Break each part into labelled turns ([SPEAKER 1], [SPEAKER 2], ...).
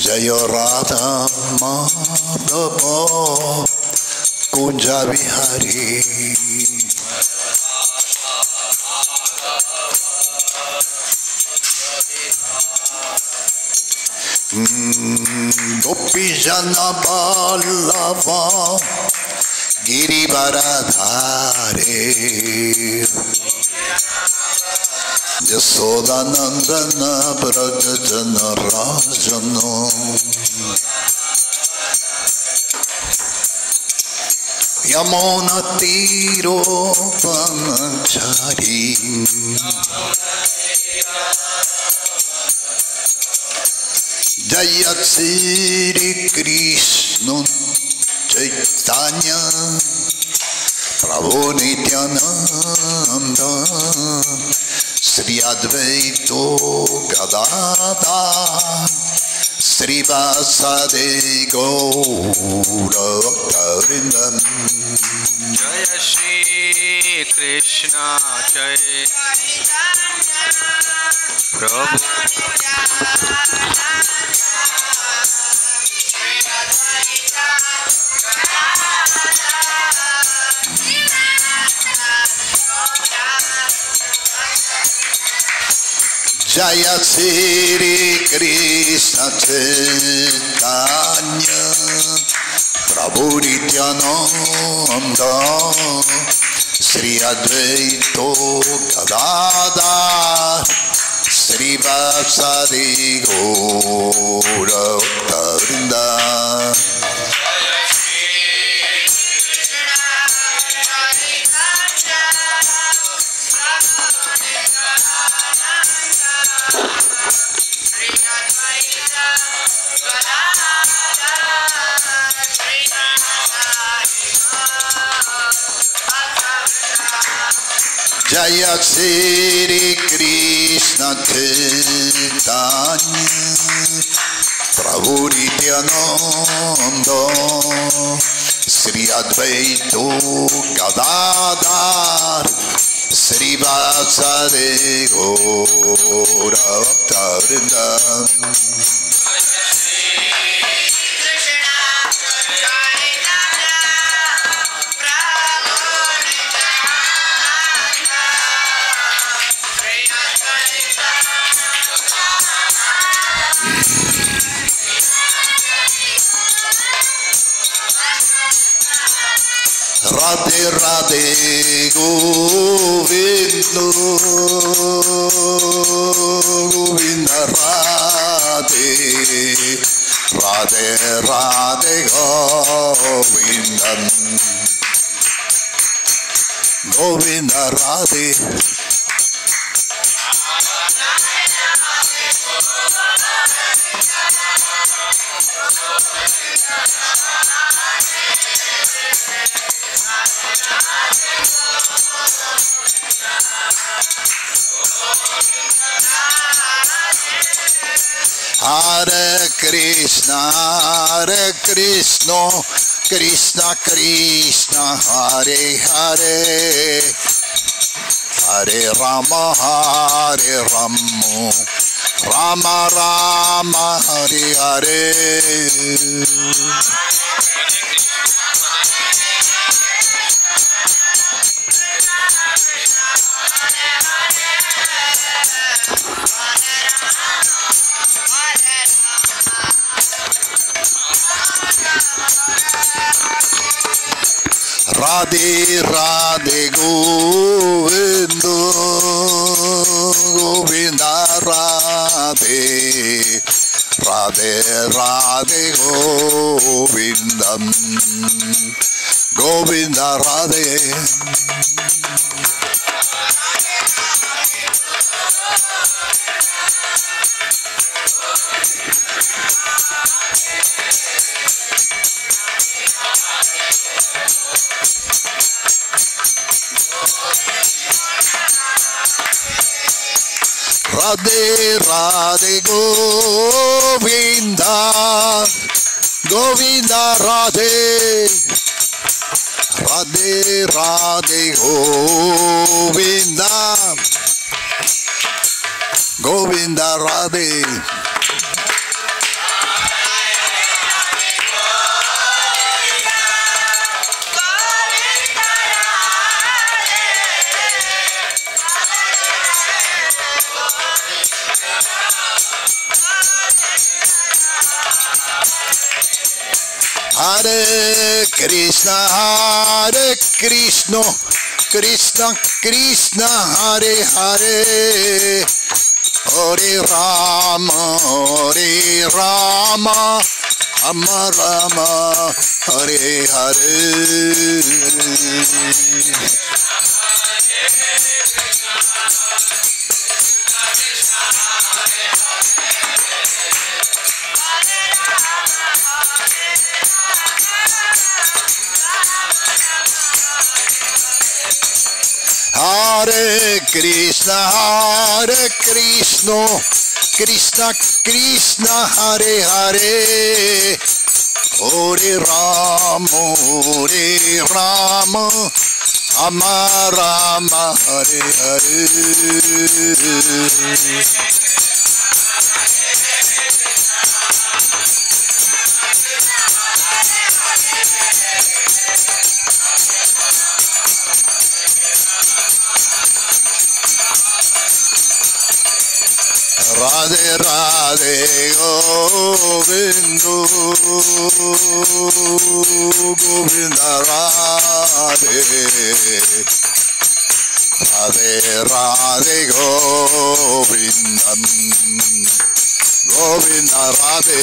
[SPEAKER 1] Jayo Radha Madhava Kunja Vihari Gopi Jana Ballava Girivaradhare Yasoda Nandana Brajajana Rajano Yamona Tiro Panachari Jaya Sri Krishna Chaitanya Prabhu Nityananda Sri Advaito Gadadhar Sri Vasade Gaura Bhaktavrindam
[SPEAKER 2] Jaya Shri Krishna Chaitanya Prabhu
[SPEAKER 1] Jaya Sri Krishna Chaitanya Prabhu Nityananda Sri Advaito Gadadhar Sri Vasadi Gaura Bhaktavrindam Jaya Sri Krishna Chaitanya Prabhu Nityananda Sri Advaito Gadadhar Sri Vasade Gaura Bhaktavrindam Radhe Radhe Govinda Govinda Radhe Radhe Radhe Govinda Govinda Radhe Hare Krishna Krishna Krishna Hare Hare Hare Rama Rama Rama Hare Hare Radhe Radhe Govinda Govinda Radhe Radhe Radhe Govindam Govinda Radhe Radhe Radhe Govinda Govinda Radhe Radhe Radhe Govinda Govinda Radhe. Hare Krishna, Krishna Krishna, Hare Hare, Hare Rama, Rama Rama, Hare Hare. Hare Krishna, Krishna Krishna, Hare Hare, Hare Rama, Rama Rama, Hare Hare. Radhe Radhe Govinda Govinda Radhe Radhe Radhe Govindam Govinda Radhe.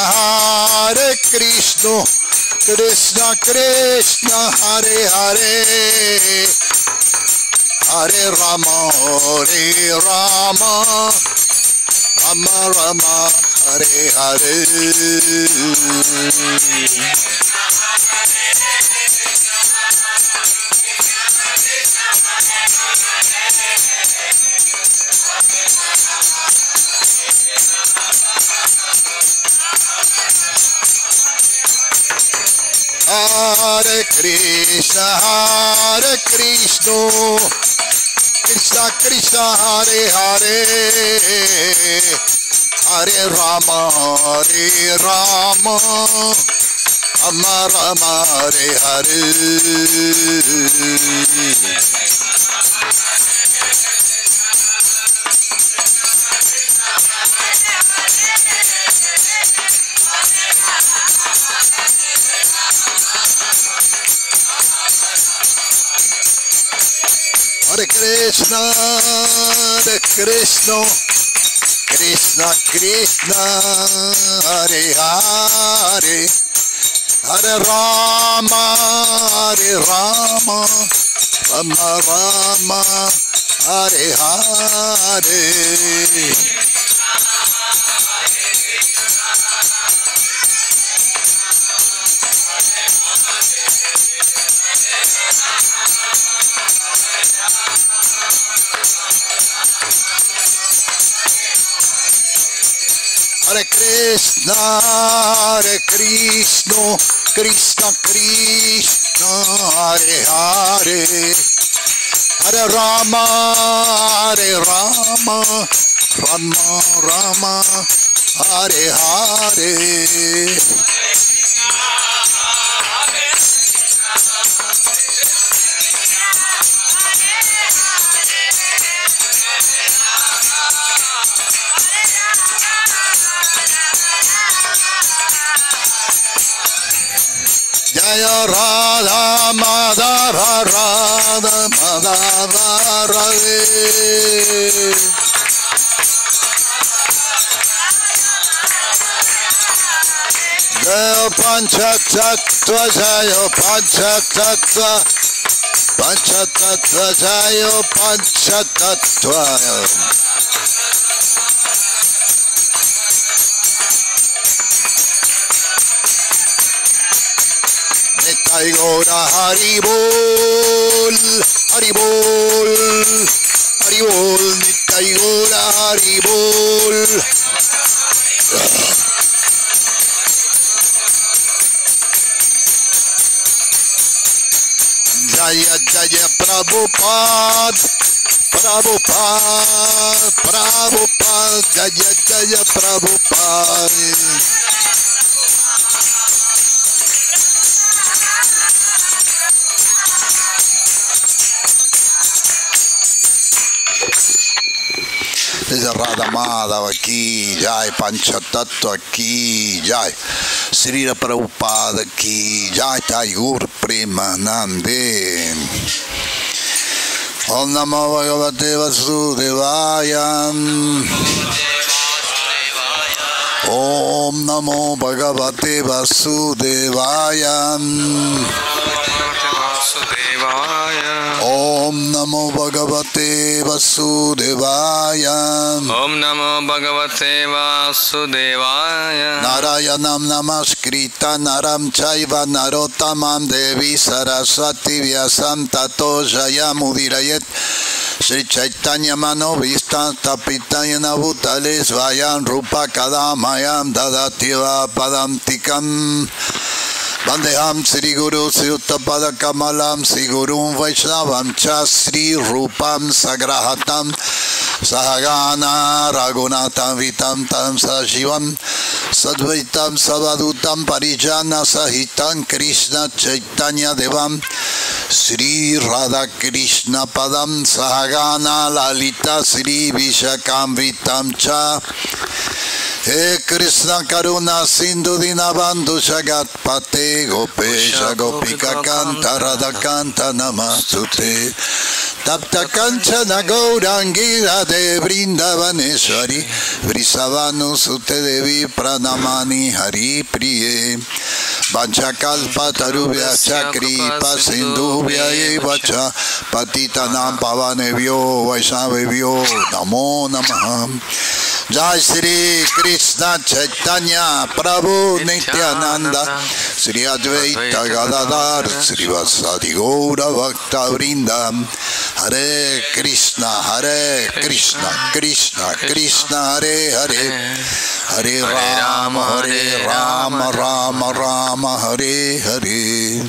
[SPEAKER 1] Hare Krishna, Krishna Krishna, Hare Hare, Hare Rama, Rama Rama, Hare Hare. Hare Krishna, Krishna Krishna, Hare Hare, Hare Rama, Rama Rama, Hare Hare. Hare Krishna, Krishna Krishna, Hare Hare, Hare Rama, Rama Hare Hare. Hare Krishna, Krishna Krishna, Hare Hare, Hare Rama, Rama Hare Hare. Jaya Radha Madhava Radha Madhava Radhe. Jaya Panchatattva Jaya Panchatattva Panchatattva Jaya Panchatattva. Nitai Gaura Hari Bol, Hari Bol, Hari Bol, Nitai Gaura Hari Bol. Jaya Jaya Prabhupada, Prabhupada, Prabhupada, Jaya Jaya Prabhupada. Radha Madhava ki jai, Panchatattva ki jai, Srila Prabhupada ki jai, Thakur Premanande. Om Namo Bhagavate Vasudevaya. Om Namo Bhagavate Vasudevaya. Om Namo Bhagavate Vasudevaya.
[SPEAKER 2] Om Namo Bhagavate Vasudevaya.
[SPEAKER 1] Narayanam Namaskritya Naram Chaiva Narottamam Devi Saraswati Vyasam Tato Jayamudhirayet. Sri Chaitanya Manovistan Tapitayana Bhutale Svayam Rupa Kadamayam Dadativa Padam Tikam. Vandeham Sri Guru Sriuttapada Kamalam Sri Gurum Vaishnavam Cha Sri Rupam Sagrahatam Sahagana Raghunatha Vitam Tam Sajivam Sadvaitam Savadutam Parijana Sahitam Krishna Chaitanya Devam Sri Radha Krishna Padam Sahagana Lalita Sri Vishakam Vitam Cha He Krishna Karuna Sindhu Dinabandhu Jagat Pate Gopesha Gopika Kanta Radha Kanta Namastute Tapta Kanchana Gaurangi Radhe Vrindavaneshwari Vrisavanu Sute Devi Pranamani Hari Priye Vanchakalpa Tarubhya Chakripa Sindhubhya Evacha Patitanam Pavanebhyo Vaishnavebhyo Namo Namaha. Jai Sri Krishna Chaitanya Prabhu Nityananda Sri Advaita Gadadhar Sri Vasadi Gaura Bhakta Vrinda. Hare Krishna Krishna Krishna Hare Hare Hare Rama Rama Rama Hare Hare.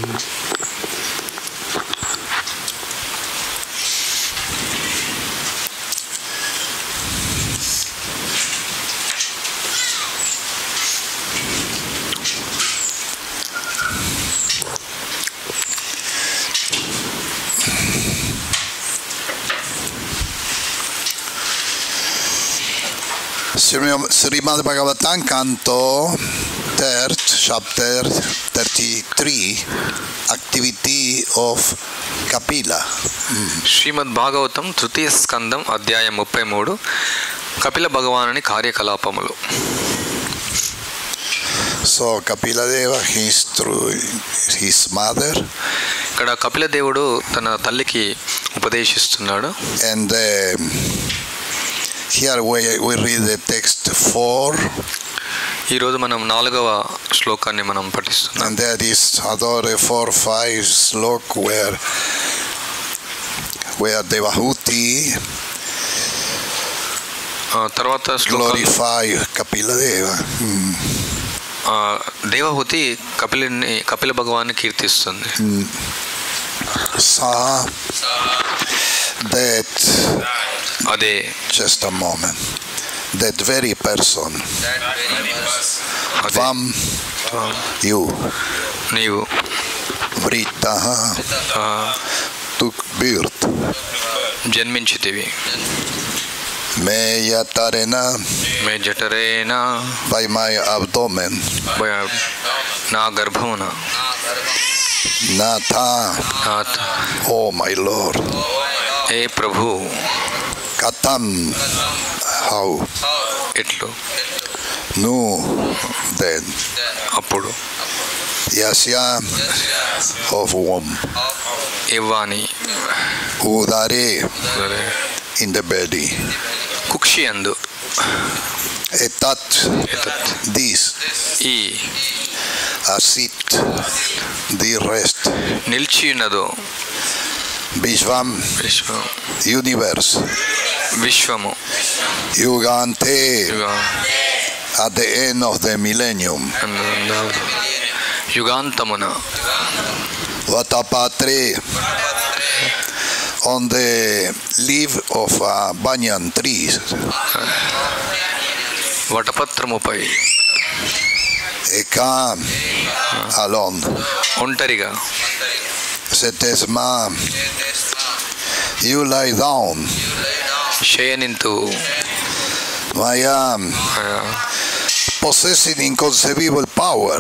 [SPEAKER 1] Srimad Bhagavatam, Canto 3, Chapter 33, Activity of Kapila.
[SPEAKER 2] శ్రీమద్ భాగవతం తృతీయ స్కందం అధ్యాయం 33 కపిల భగవానుని కార్యకలాపములు.
[SPEAKER 1] So Kapila Deva, he's through his mother.
[SPEAKER 2] ఇక్కడ కపిల దేవుడు తన తల్లికి ఉపదేశిస్తున్నాడు.
[SPEAKER 1] And here we read the text 4.
[SPEAKER 2] ఈరోజు మనం 4వ శ్లోకాన్ని మనం పఠిస్తున్నాం.
[SPEAKER 1] And that is other 4-5 slok where Devahuti
[SPEAKER 2] తర్వాత
[SPEAKER 1] glorify Kapila Deva.
[SPEAKER 2] Devahuti Kapila భగవాన్ని కీర్తిస్తుంది.
[SPEAKER 1] So that
[SPEAKER 2] అదే
[SPEAKER 1] just a moment. That very person, Vam, you,
[SPEAKER 2] నీవు
[SPEAKER 1] Vrita, took birth,
[SPEAKER 2] జన్మించితివి.
[SPEAKER 1] me yatarena,
[SPEAKER 2] May జఠరేనా
[SPEAKER 1] by my abdomen,
[SPEAKER 2] నా గర్భమున
[SPEAKER 1] Natha, oh my Lord,
[SPEAKER 2] A Prabhu
[SPEAKER 1] Katam, how,
[SPEAKER 2] ఎట్లు
[SPEAKER 1] no, then,
[SPEAKER 2] అప్పుడు
[SPEAKER 1] Yasya, of womb,
[SPEAKER 2] ఇవ్వాని
[SPEAKER 1] Udare, in the belly,
[SPEAKER 2] కుక్షి అందు
[SPEAKER 1] Etat, this,
[SPEAKER 2] ఈ
[SPEAKER 1] asit, the rest.
[SPEAKER 2] నిలిచి ఉన్నదో
[SPEAKER 1] Vishvam, universe.
[SPEAKER 2] విశ్వము.
[SPEAKER 1] Yugante, at the end of the millennium.
[SPEAKER 2] యుగాంతమున.
[SPEAKER 1] Vatapatre, on the leaf of banyan trees.
[SPEAKER 2] వటపత్రముపై.
[SPEAKER 1] Eka, alone.
[SPEAKER 2] ఒంటరిగా.
[SPEAKER 1] Setesma, you lie down.
[SPEAKER 2] శయనింతు.
[SPEAKER 1] Maya, possessing inconceivable power.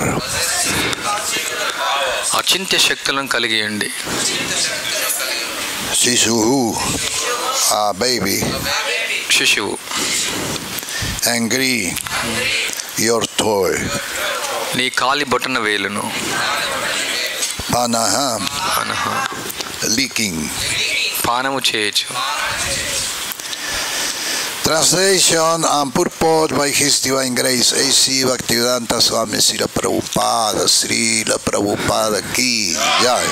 [SPEAKER 2] అచింత్య శక్తులను కలిగి ఉండి.
[SPEAKER 1] Shishuhu, baby.
[SPEAKER 2] శిశువు.
[SPEAKER 1] Angry, your toy.
[SPEAKER 2] నీ కాలి బొటన వేలును.
[SPEAKER 1] Panaha, leaking.
[SPEAKER 2] పానము చేయొచ్చు.
[SPEAKER 1] Translation and purport by His Divine Grace A.C. Bhaktivedanta Swami Srila Prabhupada Ki Jai.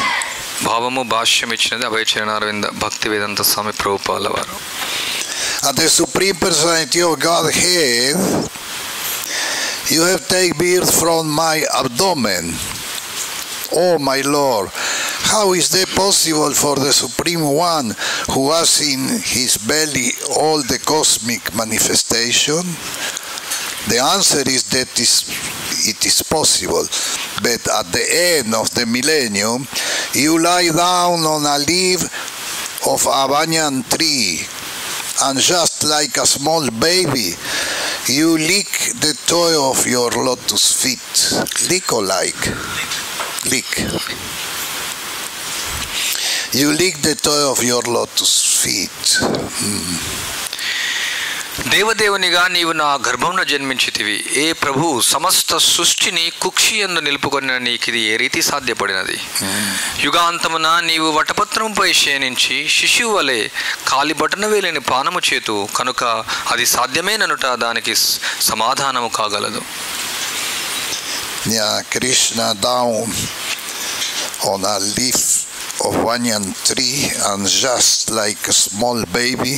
[SPEAKER 2] భావము భాష్యం ఇచ్చినది అభయచరణారవింద భక్తి వేదాంత స్వామి ప్రభుపాల వారు.
[SPEAKER 1] At the Supreme Personality of Godhead, you have taken birth from my abdomen. Oh my Lord, how is that possible for the Supreme One who has in his belly all the cosmic manifestation? The answer is that it is possible, but at the end of the millennium, you lie down on a leaf of a banyan tree, and just like a small baby, you lick the toe of your lotus feet. Lick or like? Lick. You lick the toe of your lotus feet.
[SPEAKER 2] దేవదేవునిగా నీవు నా గర్భంలో జన్మించితివి. ఏ ప్రభు సమస్త సృష్టిని కుక్షి యందు నిలుపుకొన్న నీకిది ఏ రీతి సాధ్యపడినది? యుగాంతమున నీవు వటపత్రముపై శయనించి శిశువు వలె కాలి బొటన వేలిని పానము చేతు కనుక అది సాధ్యమేననుట దానికి సమాధానము కాగలదు.
[SPEAKER 1] Krishna down on a leaf of banyan tree and just like a small baby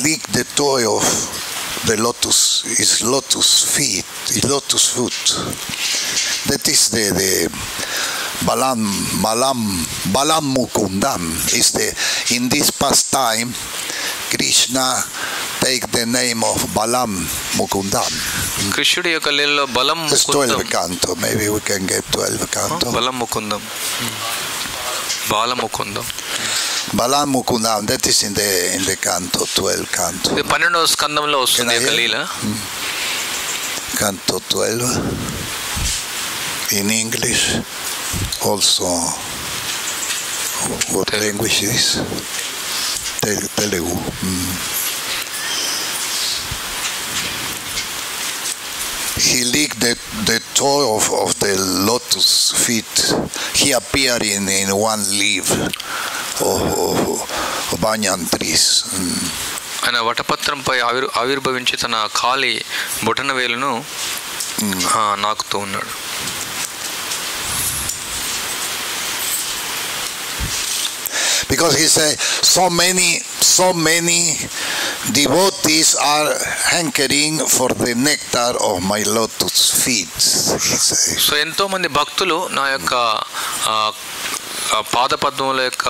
[SPEAKER 1] lick the toe of the his lotus foot. That is the Balam Mukundam. Is in this pastime Krishna take the name of Balam Mukundam.
[SPEAKER 2] కృష్ణుడి యొక్క లీలలో బలం
[SPEAKER 1] Mukundam. 12 canto. Maybe we can get 12 canto.
[SPEAKER 2] బలం Mukundam. Balamukundam.
[SPEAKER 1] Balam Mukundam, that is in the canto, 12 canto.
[SPEAKER 2] 12వ స్కందంలో వస్తుంది యొక్క లీల.
[SPEAKER 1] Canto 12 in English also. What language is? Telugu. He licked the toe of the lotus feet. He appeared in one leaf of banyan trees.
[SPEAKER 2] ఆయన వటపత్రంపై ఆవిర్భవించి తన కాలి బొటన వేలును నాకుతూ ఉన్నాడు.
[SPEAKER 1] Because he said so many devotees are hankering for the nectar of my lotus feet.
[SPEAKER 2] So ఎంతో మంది భక్తులు నా యొక్క పాదపద్మముల యొక్క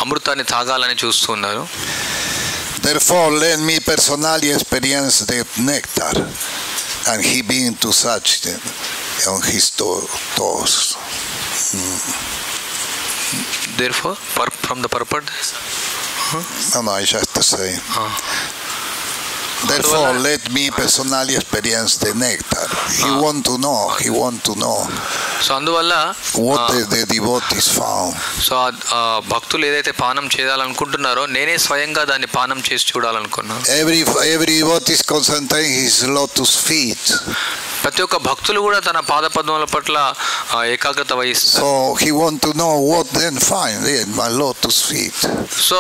[SPEAKER 2] అమృతాన్ని తాగాలని చూస్తున్నారు.
[SPEAKER 1] Therefore let me personally experience that nectar, and he began to touch them on his toes.
[SPEAKER 2] Therefore, from the purport?
[SPEAKER 1] No, I just say. Therefore, let me personally experience the nectar. He want to know.
[SPEAKER 2] So అందువల్ల
[SPEAKER 1] what the devotees found.
[SPEAKER 2] So భక్తులు ఏదైతే పానం చేయాలనుకుంటున్నారో నేనే స్వయంగా దాన్ని పానం చేసి చూడాలనుకున్నాను.
[SPEAKER 1] Every devotee is concentrating his lotus feet.
[SPEAKER 2] ప్రతి ఒక్క భక్తులు కూడా తన పాదపద్మముల పట్ల ఏకాగ్రత వహిస్తారు.
[SPEAKER 1] So he want to know what then find in my lotus feet.
[SPEAKER 2] So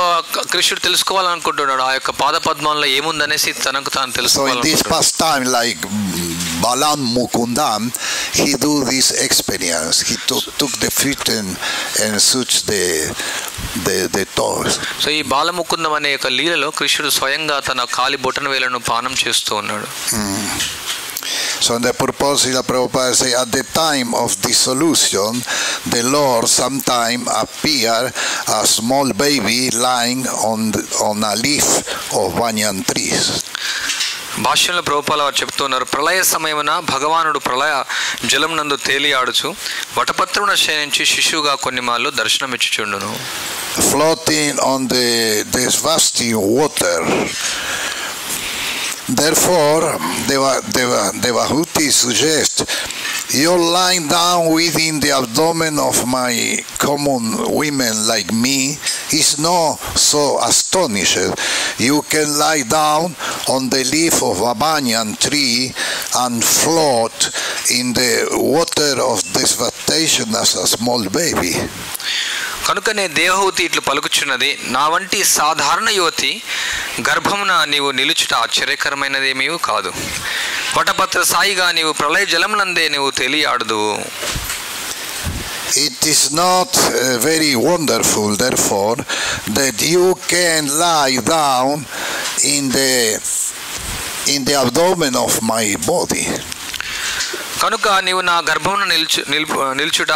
[SPEAKER 2] కృష్ణుడు తెలుసుకోవాలనుకుంటున్నాడు ఆ యొక్క పాదపద్మంలో ఏముందనేసి తనకు తాను తెలుసుకోవాలి.
[SPEAKER 1] So in this pastime like Balan Mukundam, he do this experience. He took the fruit and such the toes.
[SPEAKER 2] So ఈ బాలముకుందం అనే యొక్క లీలలో కృష్ణుడు స్వయంగా తన కాలి బొటన వేలను పానం చేస్తూ ఉన్నాడు.
[SPEAKER 1] So the purpose of Prabhupada say, at the time of dissolution, the Lord sometime appear a small baby lying on a leaf of banyan trees.
[SPEAKER 2] భాష్యంలో ప్రభుపాల వారు చెప్తున్నారు, ప్రళయ సమయమున భగవానుడు ప్రళయ జలం నందు తేలియాడుచు వటపత్రమున శయనించి శిశువుగా కొన్ని మార్లు దర్శనమిచ్చుచుండును.
[SPEAKER 1] Floating on this vasty water. Therefore, Devahuti suggests, you're lying down within the abdomen of my common women like me is not so astonished. You can lie down on the leaf of a banyan tree and float in the water of devastation as a small baby.
[SPEAKER 2] కనుకనే దేవహూతి ఇట్లు పలుకుచున్నది, నా వంటి సాధారణ యువతి గర్భమున నీవు నిలుచుట ఆశ్చర్యకరమైనదేమీ కాదు. వటపత్ర సాయిగా నీవు ప్రళయ జలమునందే నీవు తేలియాడుదువు.
[SPEAKER 1] It is not very wonderful, therefore, that you can lie down in the abdomen of my body.
[SPEAKER 2] కనుక నీవు నా గర్భమున నిల్చుట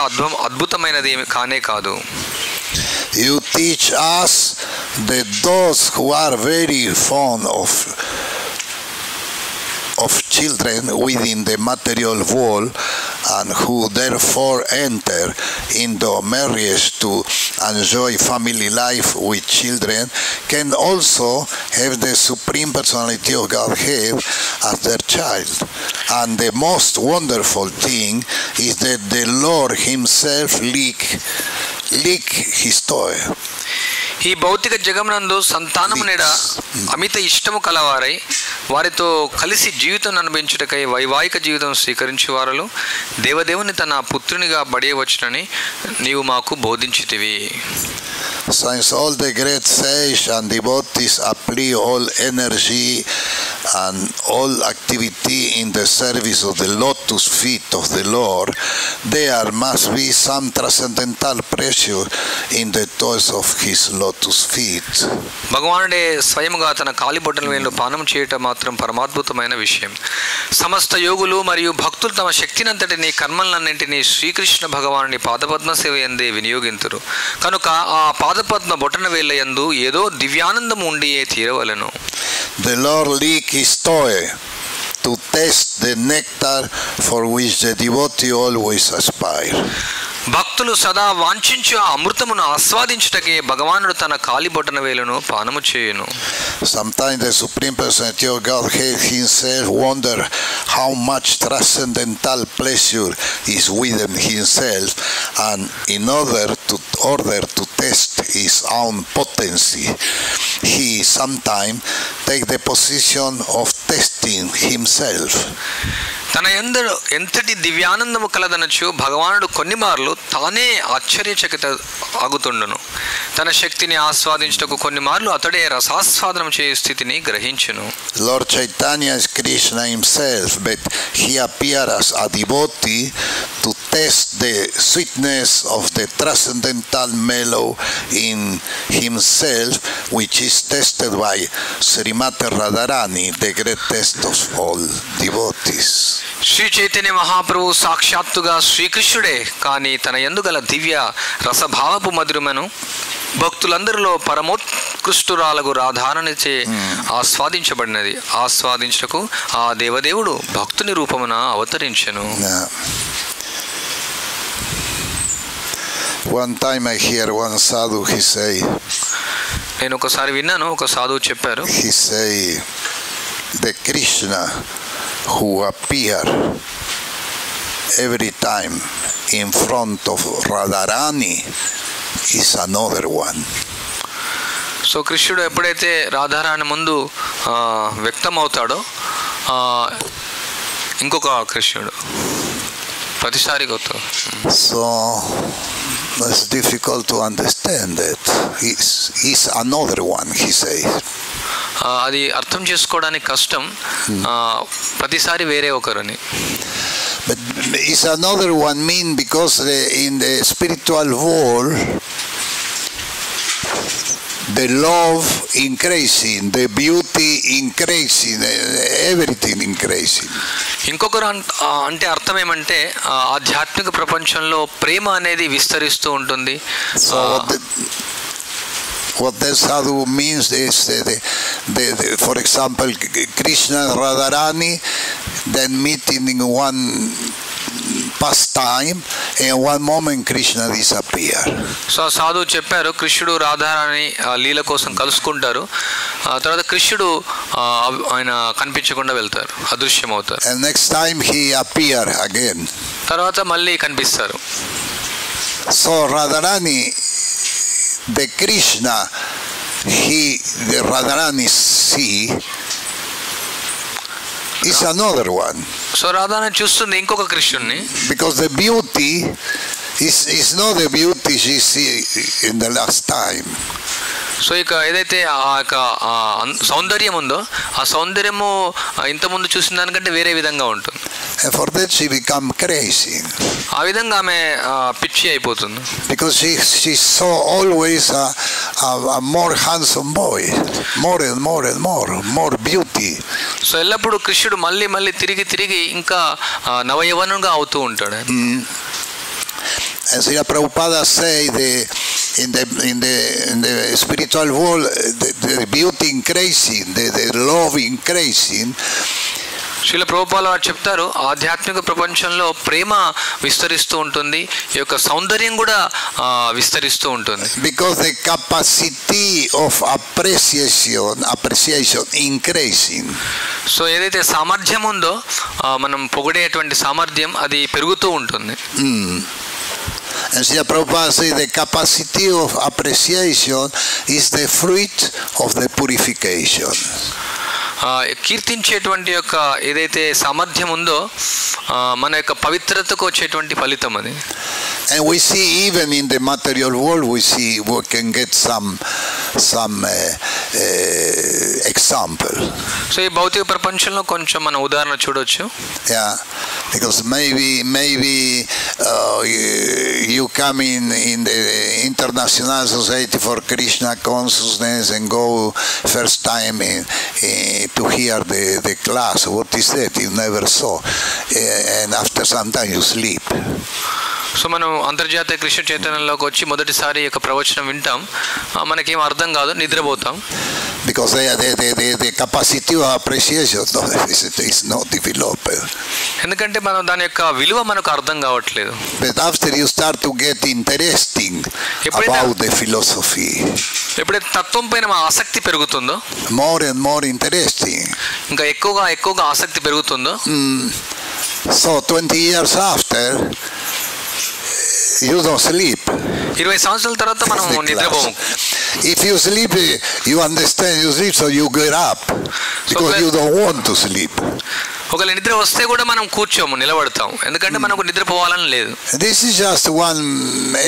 [SPEAKER 2] అద్భుతమైనది ఏమి కానే కాదు.
[SPEAKER 1] You teach us that those who are very fond of children within the material world and who therefore enter into marriage to enjoy family life with children can also have the Supreme Personality of Godhead as their child. And the most wonderful thing is that the Lord himself lick his toy.
[SPEAKER 2] ఈ భౌతిక జగమునందు సంతానము నేడ అమిత ఇష్టము కలవారై వారితో కలిసి జీవితం అనుభవించుటకై వైవాహిక జీవితం స్వీకరించి వారు దేవదేవుని తన పుత్రునిగా బడియవచ్చునని నీవు మాకు బోధించితివి.
[SPEAKER 1] Since all the great sages and devotees apply all energy and all activity in the service of the lotus feet of the Lord, there must be some transcendental pressure in the toes of his lotus feet.
[SPEAKER 2] భగవానుడే స్వయముగా తన కాలి బొటన వేలులో పానం చేయటం మాత్రం పరమాద్భుతమైన విషయం. సమస్త యోగులు మరియు భక్తులు తమ శక్తినంతటిని కర్మలన్నింటినీ శ్రీకృష్ణ భగవానుని పాదపద్మ సేవ యందే వినియోగింతురు. కనుక ఆ పాదపద్మ బొటన వేళ్ళ యందు ఏదో దివ్యానందం ఉండియే తీరవలను.
[SPEAKER 1] The Lord lick his toe to taste the nectar for which the devotee always aspire.
[SPEAKER 2] భక్తులు సదా వాంఛించు ఆ అమృతమును ఆస్వాదించుటకే భగవానుడు తన కాలి బొటన వేలును పానము చేయును.
[SPEAKER 1] Sometimes the Supreme Personality of Godhead himself wonder how much transcendental pleasure is within himself, and in order to test his own potency, he sometimes take the position of testing himself.
[SPEAKER 2] తన ఎంతటి దివ్యానందము కలదనచు భగవానుడు కొన్ని మార్లు తానే ఆశ్చర్యచకిత ఆగుతుండును. తన శక్తిని ఆస్వాదించుటకు కొన్ని మార్లు అతడే రసాస్వాదనం చేయు స్థితిని గ్రహించును.
[SPEAKER 1] Lord Chaitanya is Krishna himself, but he appeared as a devotee to test the sweetness of the transcendental mellow in himself, which is tested by Srimati Radharani, the greatest of all devotees.
[SPEAKER 2] Shri Chaitanya Mahaprabhu సాక్షాత్తుగా శ్రీకృష్ణుడే, కానీ తన యందు గల దివ్య రసభావపు మధురమను భక్తులందరిలో పరమోత్కృష్టురాలకు రాధారణచే ఆస్వాదించబడినది. ఆస్వాదించుటకు ఆ దేవదేవుడు భక్తుని రూపమున అవతరించెను.
[SPEAKER 1] One time I hear one sadhu, he say,
[SPEAKER 2] నేను ఒకసారి విన్నాను, ఒక సాధువు చెప్పారు,
[SPEAKER 1] he say, the Krishna who appear every time in front of Radharani is another one.
[SPEAKER 2] So కృష్ణుడు ఎప్పుడైతే రాధారాణి ముందు వ్యక్తమవుతాడో ఇంకొక కృష్ణుడు ప్రతిసారి కొత్త.
[SPEAKER 1] So it's difficult to understand that. He's another one, he says.
[SPEAKER 2] అది అర్థం చేసుకోవడానికి కష్టం, ప్రతిసారి వేరే ఒకరని.
[SPEAKER 1] But it's another one mean because in the spiritual world the love increasing, the beauty increasing, everything increasing.
[SPEAKER 2] ఇంకొకరు అంటే అర్థం ఏమంటే ఆధ్యాత్మిక ప్రపంచంలో ప్రేమ అనేది విస్తరిస్తూ ఉంటుంది.
[SPEAKER 1] What the sadhu means is for example Krishna and Radharani then meeting in one pastime and one moment Krishna disappear.
[SPEAKER 2] So సాధు చెప్పారు కృష్ణుడు రాధారాణి లీల కోసం కలుసుకుంటారు, తర్వాత కృష్ణుడు ఆయన కనిపించకుండా వెళ్తారు, అదృశ్యం అవుతారు.
[SPEAKER 1] And next time he appear again.
[SPEAKER 2] తర్వాత మళ్ళీ కనిపిస్తారు.
[SPEAKER 1] So Radharani, the Krishna, the Radharani see is another one.
[SPEAKER 2] So Radharani చూస్తుంది ఇంకొక కృష్ణుడిని.
[SPEAKER 1] Because the beauty is not the beauty she see in the last time.
[SPEAKER 2] So ఇక ఏదైతే ఆ యొక్క సౌందర్యం ఉందో ఆ సౌందర్యము ఇంతకుముందు చూసిన దానికంటే వేరే విధంగా ఉంటుంది.
[SPEAKER 1] And for that she become crazy.
[SPEAKER 2] ఆ విధంగా ఆమె పిచ్చి అయిపోతుంది.
[SPEAKER 1] Because she saw always a more handsome boy, more and more and more beauty.
[SPEAKER 2] So ఎల్లప్పుడూ కృష్ణుడు మళ్ళీ మళ్ళీ తిరిగి ఇంకా నవయవనంగా అవుతూ ఉంటాడు.
[SPEAKER 1] And Srila Prabhupada say in the spiritual world the beauty increasing, the love increasing.
[SPEAKER 2] Srila Prabhupada చెప్తారు ఆధ్యాత్మిక ప్రపంచంలో ప్రేమ విస్తరిస్తూ ఉంటుంది, ఈ యొక్క సౌందర్యం కూడా విస్తరిస్తూ ఉంటుంది.
[SPEAKER 1] Because the capacity of appreciation increasing.
[SPEAKER 2] So ఏదైతే సామర్థ్యం ఉందో మనం పొగిడేటువంటి సామర్థ్యం అది పెరుగుతూ ఉంటుంది.
[SPEAKER 1] And Srila Prabhupada says the capacity of appreciation is the fruit of the purification.
[SPEAKER 2] కీర్తించేటువంటి యొక్క ఏదైతే సామర్థ్యం ఉందో మన యొక్క పవిత్రతకు వచ్చేటువంటి ఫలితం అది.
[SPEAKER 1] And we see even in the material world we can get some example.
[SPEAKER 2] So ఈ భౌతిక ప్రపంచంలో కొంచెం మన ఉదాహరణ చూడొచ్చు.
[SPEAKER 1] Yeah, because maybe you come in the International Society for Krishna Consciousness and go first time to hear the class. What is that? You never saw, and after some time you sleep.
[SPEAKER 2] So మనం అంతర్జాతీయ కృష్ణ చైతన్యంలోకి వచ్చి మొదటిసారి యొక్క ప్రవచనం వింటాం, మనకేం అర్థం కాదు, నిద్రపోతాం.
[SPEAKER 1] Because the capacity of appreciation is not developed.
[SPEAKER 2] ఎందుకంటే మనం దాని యొక్క విలువ మనకు అర్థం కావట్లేదు.
[SPEAKER 1] But after you start to get interesting about the philosophy,
[SPEAKER 2] ఎప్పుడైతే తత్వం పైన ఆసక్తి పెరుగుతుందో,
[SPEAKER 1] more and more interesting,
[SPEAKER 2] ఇంకా ఎక్కువగా ఆసక్తి పెరుగుతుందో,
[SPEAKER 1] so 20 years after you don't sleep.
[SPEAKER 2] 20 సంవత్సరాల తర్వాత మనం నిద్రపోము.
[SPEAKER 1] If you sleep, you understand you sleep, so you get up because you don't want to sleep.
[SPEAKER 2] ఒకవేళ నిద్ర వస్తే కూడా మనం కూర్చోము, నిలబడతాం, ఎందుకంటే మనకు నిద్రపోవాలని లేదు.
[SPEAKER 1] This is just one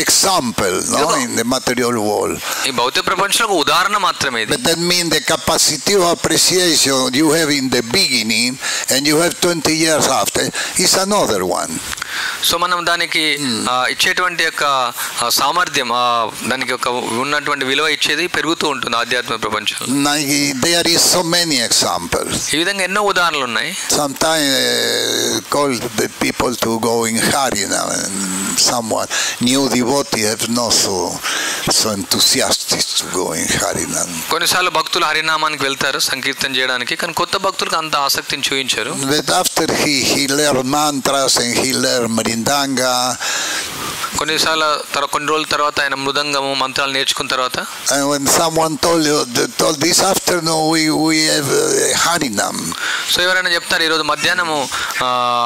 [SPEAKER 1] example, no, in the material world.
[SPEAKER 2] ఈ భౌతిక ప్రపంచంలో ఒక ఉదాహరణ మాత్రమే ఇది.
[SPEAKER 1] But that means the capacity of appreciation you have in the beginning and you have 20 years after is another one.
[SPEAKER 2] So మనం దానికి ఇచ్చేటువంటి యొక్క సామర్థ్యం, దానికి ఒక ఉన్నటువంటి విలువ ఇచ్చేది పెరుగుతూ ఉంటుంది ఆధ్యాత్మిక ప్రపంచంలో.
[SPEAKER 1] There is so many examples.
[SPEAKER 2] ఈ విధంగా ఎన్నో ఉదాహరణలు ఉన్నాయి.
[SPEAKER 1] Sometimes call the people to go in Harinam, and someone new devotee have not so enthusiastic to go in Harinam.
[SPEAKER 2] కొన్నిసార్లు భక్తులు హరినామానికి వెళ్తారు సంకీర్తన చేయడానికి, కానీ కొత్త భక్తులకు అంత ఆసక్తిని చూపించారు.
[SPEAKER 1] But after he learned mantras and he learned mridanga,
[SPEAKER 2] కొన్ని రోజుల తర్వాత ఆయన మృదంగము మంత్రాలు నేర్చుకున్న తర్వాత,
[SPEAKER 1] and when someone told this afternoon we have Harinam,
[SPEAKER 2] so ఎవరైనా చెప్తారు ఈరోజు మధ్యాహ్నము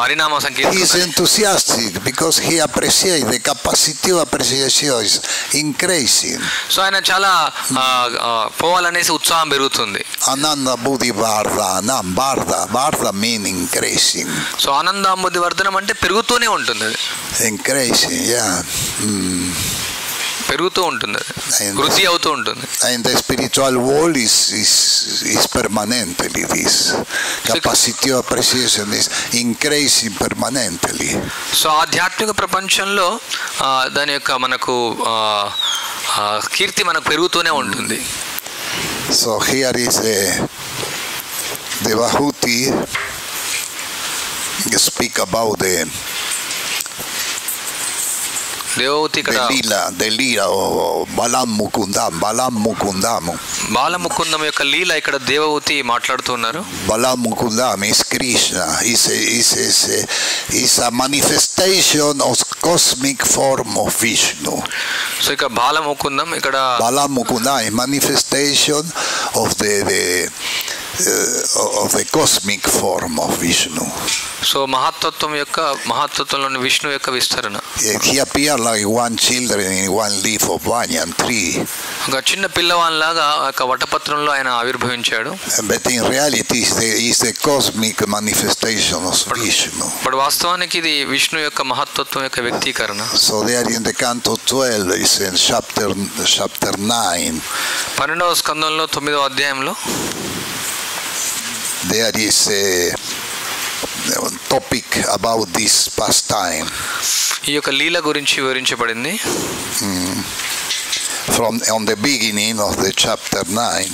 [SPEAKER 2] హరినామ సంకీర్తన,
[SPEAKER 1] he is enthusiastic because he appreciates the capacity of appreciation is increasing.
[SPEAKER 2] So ఆయన చాలా పోవాలనేసి ఉత్సాహం పెరుగుతుంది.
[SPEAKER 1] Ananda buddhi vardhanam, vardha mean increasing.
[SPEAKER 2] So ఆనందాంబుద్ధి వర్ధనం అంటే పెరుగుతూనే ఉంటుంది,
[SPEAKER 1] increasing, yeah.
[SPEAKER 2] పెరుగుతూ ఉంటుంది, వృద్ధి అవుతూ ఉంటుంది.
[SPEAKER 1] And the spiritual world is permanently this capacity of appreciation is increasing permanently.
[SPEAKER 2] So ఆధ్యాత్మిక ప్రపంచంలో దాని యొక్క మనకు కీర్తి మనకు పెరుగుతూనే ఉంటుంది.
[SPEAKER 1] So here is the Vahuti speak about the
[SPEAKER 2] దేవవతి
[SPEAKER 1] లీల బలం ముకుందం
[SPEAKER 2] యొక్క లీల ఇక్కడ దేవవతి మాట్లాడుతున్నారు.
[SPEAKER 1] బలం Mukundam is Krishna, is a manifestation of cosmic form of Vishnu.
[SPEAKER 2] So ఇక బాలముకుందం ఇక్కడ
[SPEAKER 1] is manifestation of the cosmic form of Vishnu.
[SPEAKER 2] So మహత్తత్వంలోని విష్ణు యొక్క విస్తరణ.
[SPEAKER 1] He appeared like one children in one leaf of banyan tree.
[SPEAKER 2] ఒక చిన్న పిల్లవానిలాగా ఒక వటపత్రంలో ఆయన ఆవిర్భవించాడు.
[SPEAKER 1] But in reality is the cosmic manifestation of Vishnu.
[SPEAKER 2] But వాస్తవానికి ఇది విష్ణు యొక్క మహత్తత్వం యొక్క వ్యక్తీకరణ.
[SPEAKER 1] So there in the canto 12 is in chapter 9.
[SPEAKER 2] 12వ స్కందంలో 9వ అధ్యాయంలో
[SPEAKER 1] there is a topic about this pastime.
[SPEAKER 2] ఈ యొక్క లీల గురించి వివరించబడింది.
[SPEAKER 1] From on the beginning of the chapter 9.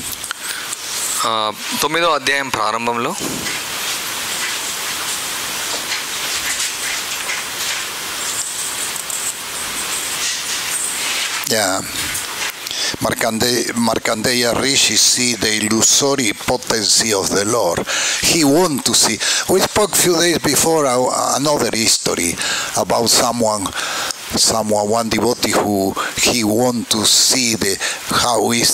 [SPEAKER 2] 9వ అధ్యాయం ప్రారంభంలో
[SPEAKER 1] Markandeya Rishi see the illusory potency of the Lord. He want to see. We spoke few days before another history about one devotee who he want to see how is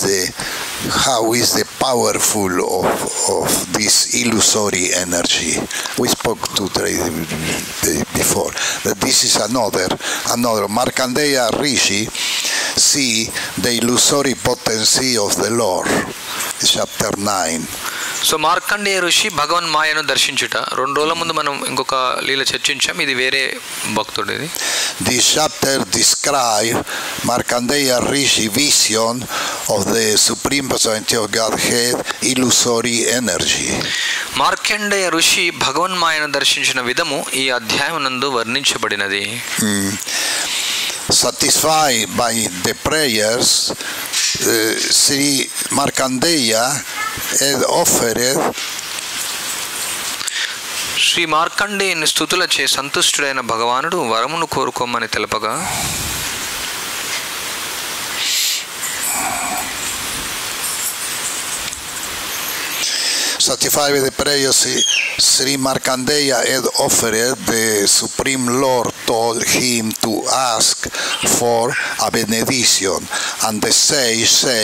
[SPEAKER 1] the powerful of this illusory energy. We spoke before that this is another Markandeya Rishi see the illusory potency of the Lord. Chapter 9.
[SPEAKER 2] So Markandeya ఋషి భగవన్ మాయను దర్శించుట. 2 రోజుల ముందు మనం ఇంకొక లీల చర్చించాం, ఇది వేరే భక్తుడిది.
[SPEAKER 1] This chapter describe Markandeya Rishi vision of the Supreme Personality of Godhead illusory energy.
[SPEAKER 2] Markandeya ఋషి భగవన్ మాయను దర్శించిన విధము ఈ అధ్యాయం నందు వర్ణించబడినది.
[SPEAKER 1] Satisfied by the prayers, Sri Markandeya had offered
[SPEAKER 2] Shri మార్కండేయుని స్తుతులచే సంతుష్టుడైన భగవానుడు వరమును కోరుకోమని తెలపగా
[SPEAKER 1] satisfied with the prayers Sri Markandeya had offered, the Supreme Lord told him to ask for a benediction, and the sage say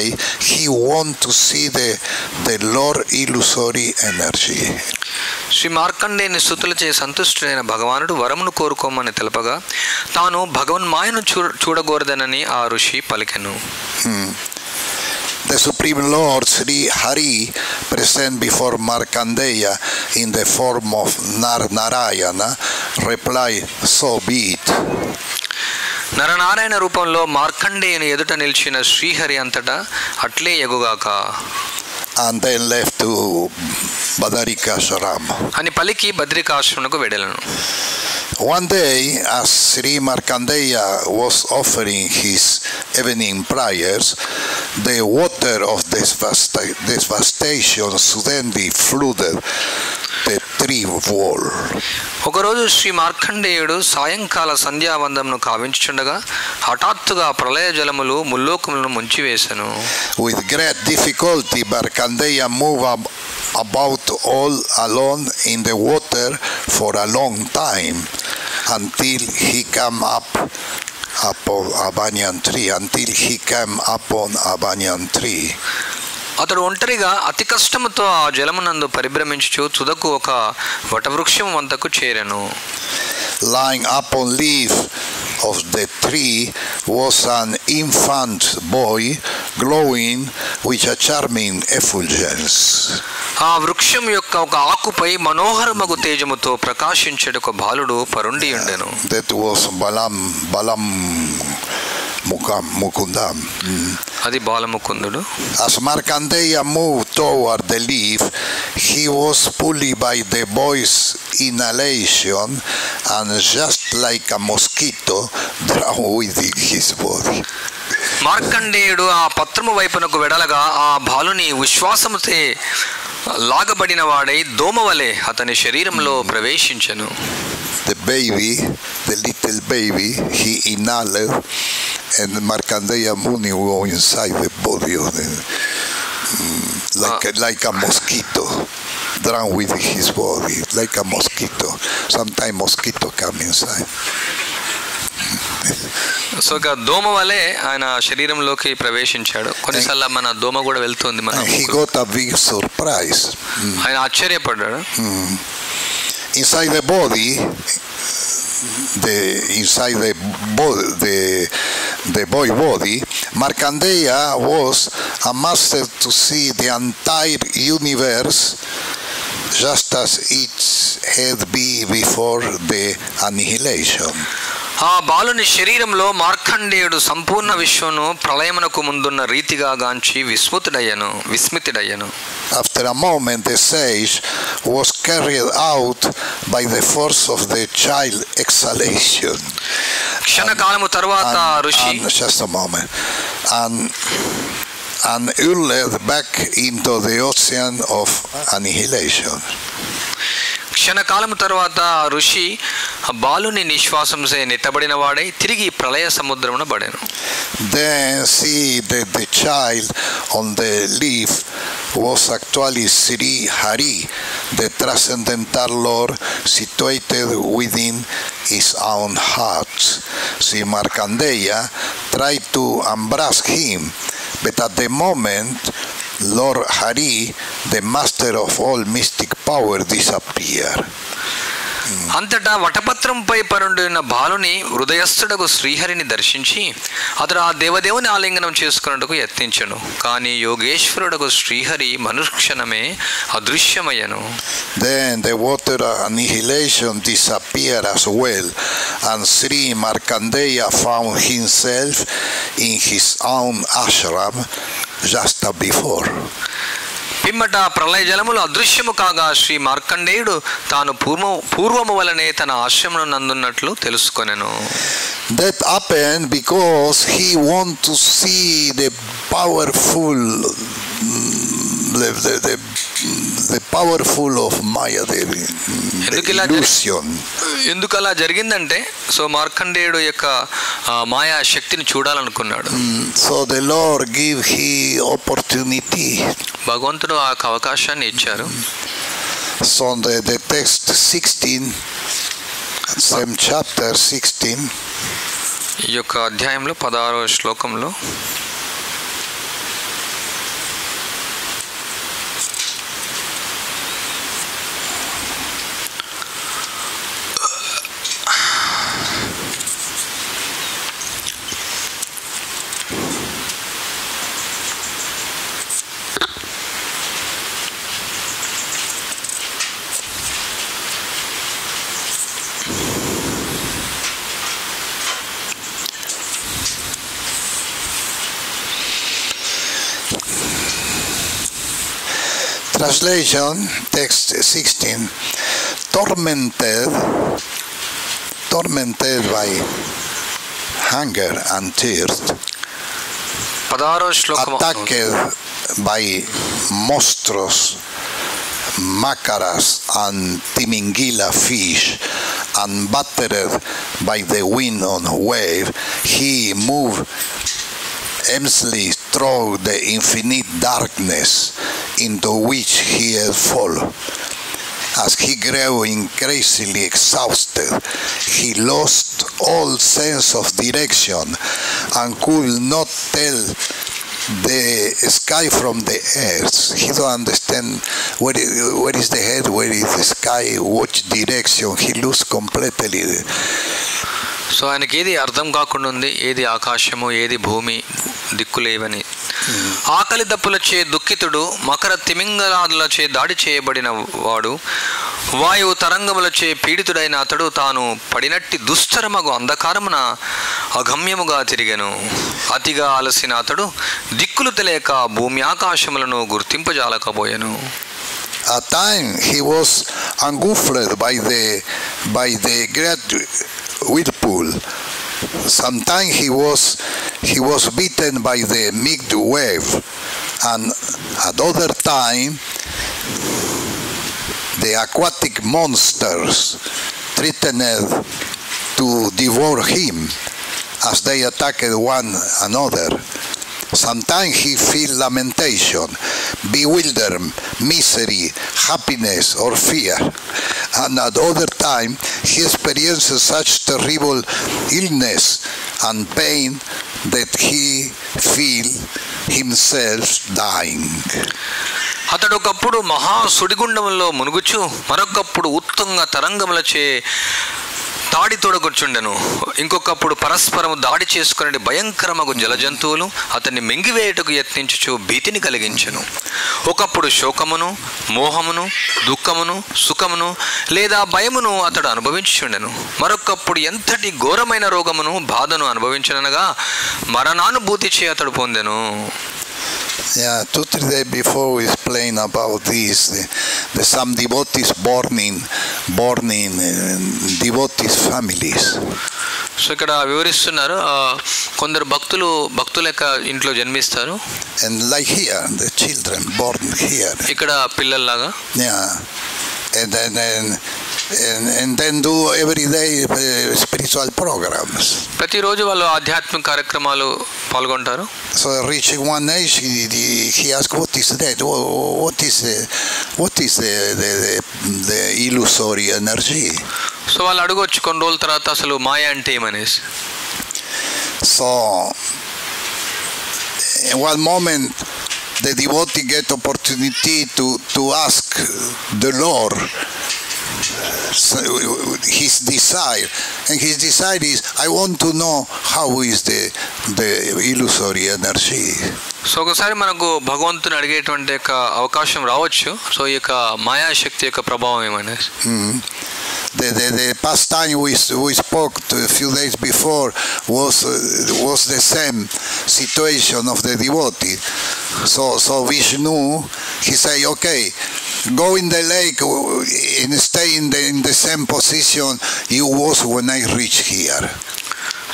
[SPEAKER 1] he want to see the Lord illusory energy.
[SPEAKER 2] Shri మార్కండేయుని స్తుతులచే సంతుష్టుడైన భగవానుడు వరమును కోరుకోమని తెలపగా తాను భగవన్ మాయను చూడగోరదనని ఆ ఋషి పలికెను.
[SPEAKER 1] The Supreme Lord Sri Hari present before Markandeya in the form of Narayana replied, so be it.
[SPEAKER 2] Nara Narayana రూపంలో మార్కండేయుని ఎదుట నిలిచిన శ్రీహరి అంతటా అట్లే ఎగుగాక.
[SPEAKER 1] And then left to Badarikashram.
[SPEAKER 2] అని పలికి బద్రికాశ్రమునకు వెడలను.
[SPEAKER 1] One day, as Sri Markandeya was offering his evening prayers, the water of devastation suddenly flooded the tree wall.
[SPEAKER 2] ఒకరోజు శ్రీ మార్కండేయుడు సాయంకాల సంధ్యావందమును కావించుచుండగా హఠాత్తుగా ప్రళయ జలములు ముల్లోకములను ముంచివేసెను.
[SPEAKER 1] With great difficulty, Markandeya moved about all alone in the water for a long time until he came upon a banyan tree.
[SPEAKER 2] అతడు ఒంటరిగా అతి కష్టముతో ఆ జలమునందు పరిభ్రమించుచు తుదకు ఒక వటవృక్షం వద్దకు చేరెను.
[SPEAKER 1] Lying upon leaf of the tree was an infant boy glowing with a charming effulgence.
[SPEAKER 2] ఆ వృక్షం యొక్క ఒక ఆకుపై మనోహరమగు తేజముతో ప్రకాశించేట ఒక బాలుడు పరుండి ఉండెను.
[SPEAKER 1] That was Mukundam.
[SPEAKER 2] అది బాలముకుందుడు.
[SPEAKER 1] As Markandeya moved toward the leaf, he was pulled by the boy's inhalation and just like a mosquito drowned within his body.
[SPEAKER 2] మార్కండేయుడు ఆ పత్రము వైపునకు వెడలగా ఆ బాలుని విశ్వాసముతే లాగబడిన వాడై దోమవలే అతని శరీరంలో ప్రవేశించెను.
[SPEAKER 1] The little baby, he inhaled, and Markandeya Muni was inside the body of the, like a mosquito, drowned with his body, like a mosquito. Sometimes mosquito come inside.
[SPEAKER 2] So ఇక దోమ వలె ఆయన శరీరంలోకి ప్రవేశించాడు. కొన్నిసార్లు మన దోమ కూడా వెళ్తుంది.
[SPEAKER 1] He got a big surprise.
[SPEAKER 2] ఆయన ఆశ్చర్యపడ్డాడు.
[SPEAKER 1] Inside the body, the boy body, Markandeya was a master to see the entire universe just as it had been before the annihilation.
[SPEAKER 2] ఆ బాలుని శరీరంలో మార్కండేయుడు సంపూర్ణ విశ్వను ప్రళయమునకు ముందున్న రీతిగా గాంచి విస్మితుడయ్యను.
[SPEAKER 1] After a moment, the sage was carried out by the force of the child exhalation.
[SPEAKER 2] క్షణకాలము తర్వాత ఋషి
[SPEAKER 1] just a moment and hurled back into the ocean of annihilation.
[SPEAKER 2] క్షణకాలము తర్వాత ఋషి బాలుని నిశ్వాసంసే నెట్టబడిన వాడై తిరిగి ప్రళయ సముద్రమున పడెను.
[SPEAKER 1] Then see that the child on the leaf was actually Sri Hari, the transcendental Lord situated within his own heart. Sri Markandeya tried to embrace him, but at the moment Lord Hari, the master of all mystic power, disappeared.
[SPEAKER 2] అంతటా వటపత్రంపై పరుండిన బాలుని హృదయస్థుడకు శ్రీహరిని దర్శించి అతడు ఆ దేవదేవుని ఆలింగనం చేసుకున్నట్టుకు యత్నించెను. కానీ యోగేశ్వరుడకు Srihari మనుక్షణమే అదృశ్యమయ్యను.
[SPEAKER 1] Then the water annihilation disappeared as well, and Sri Markandeya found himself in his own ashram just as before.
[SPEAKER 2] పిమ్మట ప్రళయ జలములు అదృశ్యము కాగా శ్రీ మార్కండేయుడు తాను పూర్వము వలనే తన ఆశ్రమం నందున్నట్లు తెలుసుకొనెను.
[SPEAKER 1] That happened because he want to see the powerful of Maya, the illusion.
[SPEAKER 2] ఎందుకు అలా జరిగిందంటే సో మార్కండేయుడు యొక్క మాయా శక్తిని చూడాలనుకున్నాడు.
[SPEAKER 1] So the Lord give he opportunity.
[SPEAKER 2] భగవంతుడు ఆ అవకాశాన్ని ఇచ్చారు.
[SPEAKER 1] So the text 16, same chapter 16,
[SPEAKER 2] ఈ యొక్క అధ్యాయంలో 16వ శ్లోకంలో
[SPEAKER 1] translation, text 16, tormented by hunger and thirst, attacked by monstrous macaras and timingila fish, and battered by the wind on wave, he moved aimlessly through the infinite darkness into which he had fallen. As he grew increasingly exhausted, he lost all sense of direction and could not tell the sky from the earth. He don't understand where is the head, where is the sky, which direction. He lose completely.
[SPEAKER 2] So ఆయనకి ఏది అర్థం కాకుండా ఉంది, ఏది ఆకాశము ఏది భూమి దిక్కులేవని. ఆకలి దప్పులచే దుఃఖితుడు, మకర తిమింగలాదులచే దాడి చేయబడిన వాడు, వాయువు తరంగములచే పీడితుడైన అతడు తాను పడినట్టి దుస్తరమగు అంధకారమున అగమ్యముగా తిరిగెను. అతిగా అలసిన అతడు దిక్కులు తెలియక భూమి ఆకాశములను గుర్తింపజాలకపోయెను.
[SPEAKER 1] At time he was engulfed by the great whirlpool. Sometimes he was beaten by the mixed wave, and at other time the aquatic monsters threatened to devour him as they attacked one another. Sometimes he felt lamentation, bewilderment, misery, happiness, or fear. And at other time he experienced such terrible illness and pain that he felt himself dying.
[SPEAKER 2] అతడు ఒకప్పుడు మహా సుడిగుండంలో మునుగుచు మరొకప్పుడు ఉత్తుంగ తరంగములచే తాడి తొడగొచ్చుండెను. ఇంకొకప్పుడు పరస్పరము దాడి చేసుకునే భయంకరమగు జలజంతువులు అతన్ని మింగివేయుటకు యత్నించుచు భీతిని కలిగించెను. ఒకప్పుడు శోకమును, మోహమును, దుఃఖమును, సుఖమును లేదా భయమును అతడు అనుభవించుచుండెను. మరొకప్పుడు ఎంతటి ఘోరమైన రోగమును, బాధను అనుభవించనగా మరణానుభూతి చే అతడు పొందెను.
[SPEAKER 1] Yeah, 2-3 days before we explained about this, some devotees born in devotees families.
[SPEAKER 2] So ఇక్కడ వివరిస్తున్నారు, కొందరు భక్తుల యొక్క ఇంట్లో జన్మిస్తారు.
[SPEAKER 1] And like here, the children born here.
[SPEAKER 2] ఇక్కడ పిల్లల్లాగా.
[SPEAKER 1] Yeah. And then do every day spiritual programs.
[SPEAKER 2] ప్రతిరోజు వాళ్ళు ఆధ్యాత్మిక కార్యక్రమాలు పాల్గొంటారు.
[SPEAKER 1] So reaching one age, he asked, what is that? What is the illusory energy?
[SPEAKER 2] So వాళ్ళు అడగొచ్చు కొన్ని రోజుల తర్వాత అసలు మాయ అంటే ఏమనేసి.
[SPEAKER 1] So in one moment the devotee get opportunity to ask the Lord his desire, and his desire is, I want to know how is the illusory energy.
[SPEAKER 2] So ఒకసారి మనకు భగవంతుని అడిగేటువంటి యొక్క అవకాశం రావచ్చు. సో ఈ యొక్క మాయాశక్తి యొక్క ప్రభావం ఏమనేసి.
[SPEAKER 1] The past time we spoke a few days before was the same situation of the devotee. So Vishnu, he say, okay, go in the lake and stay in the same position you was when I reach here.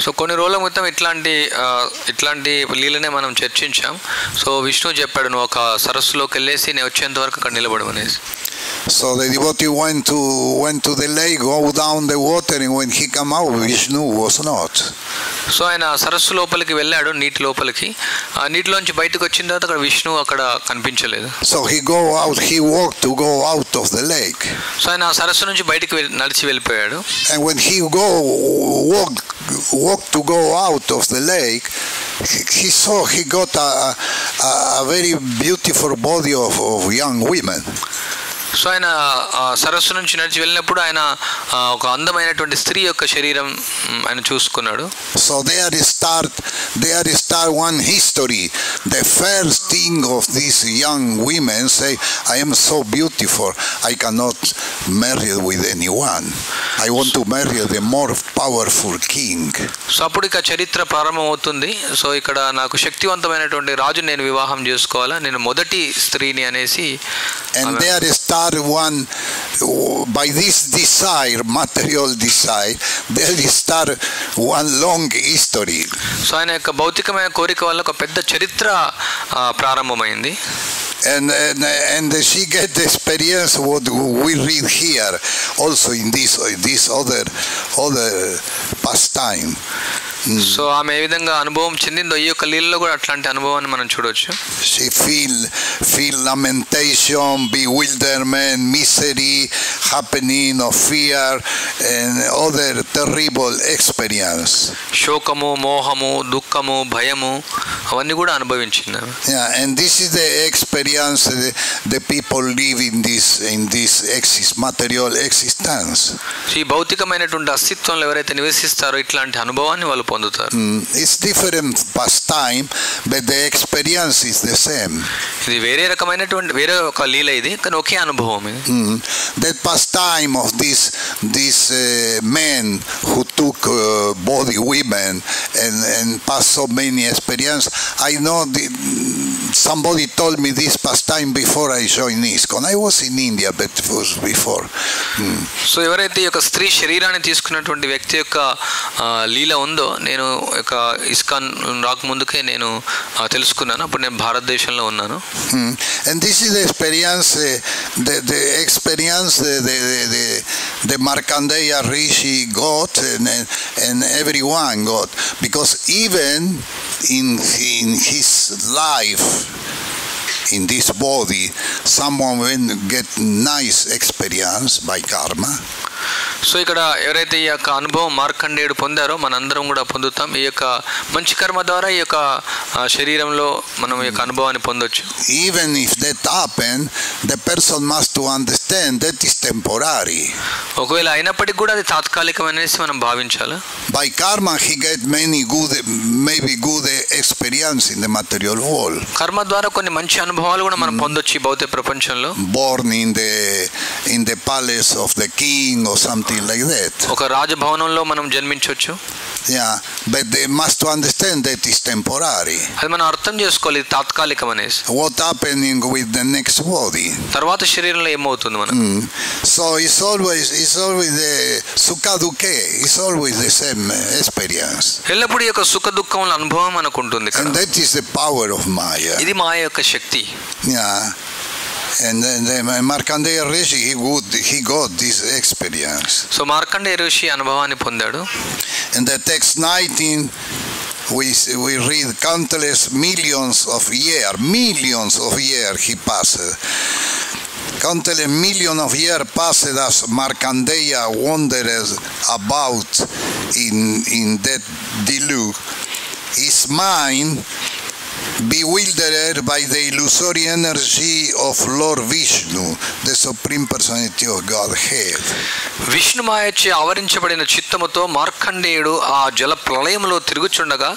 [SPEAKER 2] So కొన్ని రోజుల మొత్తం ఇట్లాంటి లీలనే మనం చర్చించాం. So Vishnu చెప్పాడు, నువ్వు ఒక సరస్సులోకి వెళ్ళేసి నేను వచ్చేంత వరకు అక్కడ నిలబడు అనేసి.
[SPEAKER 1] So the devotee went to the lake, go down the water, and when he come out, Vishnu was not.
[SPEAKER 2] So ఆయన సరస్సు లోపలికి వెళ్ళాడు, నీటి లోపలికి. ఆ నీటిలోంచి బయటకు వచ్చిన తర్వాత అక్కడ విష్ణు అక్కడ కనిపించలేదు.
[SPEAKER 1] So he walked to go out of the lake.
[SPEAKER 2] So ఆయన సరస్సు నుంచి బయటికి నడిచి వెళ్ళిపోయాడు.
[SPEAKER 1] And when he walked to go out of the lake, he got a very beautiful body of young women.
[SPEAKER 2] So ఆయన సరస్సు నుంచి నడిచి వెళ్ళినప్పుడు ఆయన ఒక అందమైనటువంటి స్త్రీ యొక్క శరీరం ఆయన చూసుకున్నాడు.
[SPEAKER 1] So there start one history. The first thing of these young women say, I am so beautiful, I cannot marry with anyone. I want to marry the more powerful king.
[SPEAKER 2] So అప్పుడు ఇక చరిత్ర ప్రారంభమవుతుంది. So ఇక్కడ నాకు శక్తివంతమైనటువంటి రాజు నేను వివాహం చేసుకోవాలా, నేను మొదటి స్త్రీని అనేసి.
[SPEAKER 1] And there start one, by this desire, material desire, there start one long history.
[SPEAKER 2] So ఆయన యొక్క భౌతికమైన కోరిక వల్ల ఒక పెద్ద చరిత్ర ప్రారంభమైంది.
[SPEAKER 1] And she get the experience what we read here also in this other pastime.
[SPEAKER 2] So ఆమె ఏ విధంగా అనుభవం చెందిందో ఈ యొక్క లీలలో కూడా అట్లాంటి అనుభవాన్ని మనం చూడవచ్చు.
[SPEAKER 1] She feel lamentation, bewilderment, misery, happening of fear and other terrible experience.
[SPEAKER 2] శోకము, మోహము, దుఃఖము, భయము అవన్నీ కూడా అనుభవించింది.
[SPEAKER 1] Yeah, and this is the experience the people live in this material existence.
[SPEAKER 2] ఈ భౌతికమైనటువంటి అస్తిత్వంలో ఎవరైతే నివసిస్తారో ఇట్లాంటి అనుభవాన్ని వాళ్ళు పొందుతారు.
[SPEAKER 1] It's different pastime, but the experience is the same.
[SPEAKER 2] ఇది వేరే రకమైనటువంటి వేరే ఒక లీల ఇది, కానీ ఒకే అనుభవం ఇది.
[SPEAKER 1] That pastime of these men who took body women and passed so many experiences. I know somebody told me this pastime before I joined ISKCON. I was in India, but it was before.
[SPEAKER 2] So ఎవరైతే ఈ యొక్క స్త్రీ శరీరాన్ని తీసుకున్నటువంటి వ్యక్తి యొక్క లీల ఉందో నేను ఒక ఇస్కాన్ రాకముందుకే నేను తెలుసుకున్నాను. అప్పుడు నేను భారతదేశంలో ఉన్నాను.
[SPEAKER 1] And this is the experience, the experience the Markandeya Rishi got and everyone got, because even in his life, in this body, someone will get nice experience by karma.
[SPEAKER 2] So ఇక్కడ ఎవరైతే ఈ యొక్క అనుభవం మార్కండేయుడు పొందారో మనందరం కూడా పొందుతాం. ఈ యొక్క మంచి కర్మ ద్వారా ఈ యొక్క శరీరంలో మనం ఈ యొక్క అనుభవాన్ని పొందొచ్చు.
[SPEAKER 1] Even if that happen, the person must to understand that is temporary.
[SPEAKER 2] ఒకవేళ అయినప్పటికీ కూడా అది తాత్కాలికమనేసి మనం భావించాలి.
[SPEAKER 1] By karma he get many maybe good experience in the material world.
[SPEAKER 2] కర్మ ద్వారా కొన్ని మంచి అనుభవాలు కూడా మనం పొందొచ్చు ఈ భౌతిక ప్రపంచంలో.
[SPEAKER 1] Born in the palace of the king or something like that.
[SPEAKER 2] ఒక రాజభవనంలో మనం జన్మించవచ్చు.
[SPEAKER 1] Yeah, but they must to understand that is temporary.
[SPEAKER 2] అది మనం అర్థం చేసుకోవాలి ఇది తాత్కాలికమనేసి.
[SPEAKER 1] What happening with the next body?
[SPEAKER 2] తర్వాత శరీరంలో ఏమవుతుంది మనం.
[SPEAKER 1] So it's always the sukha dukkha, it's always the same experience.
[SPEAKER 2] ఎల్లప్పుడూ ఈ యొక్క సుఖ దుఃఖముల అనుభవం మనకు ఉంటుంది.
[SPEAKER 1] And that is the power of Maya.
[SPEAKER 2] ఇది మాయ యొక్క శక్తి.
[SPEAKER 1] Yeah. And then the Markandeya Rishi he got this experience.
[SPEAKER 2] So Markandeya ఋషి అనుభవాన్ని పొందాడు.
[SPEAKER 1] In the text 19 we read countless millions of years he passed. Countless million of years passed as Markandeya wandered about in that deluge. His mind bewildered by the illusory energy of Lord Vishnu, the Supreme Personality of Godhead.
[SPEAKER 2] Vishnu మాయచే ఆవరించబడిన చిత్తముతో మార్కండేయుడు ఆ జల ప్రళయములో తిరుగుచుండగా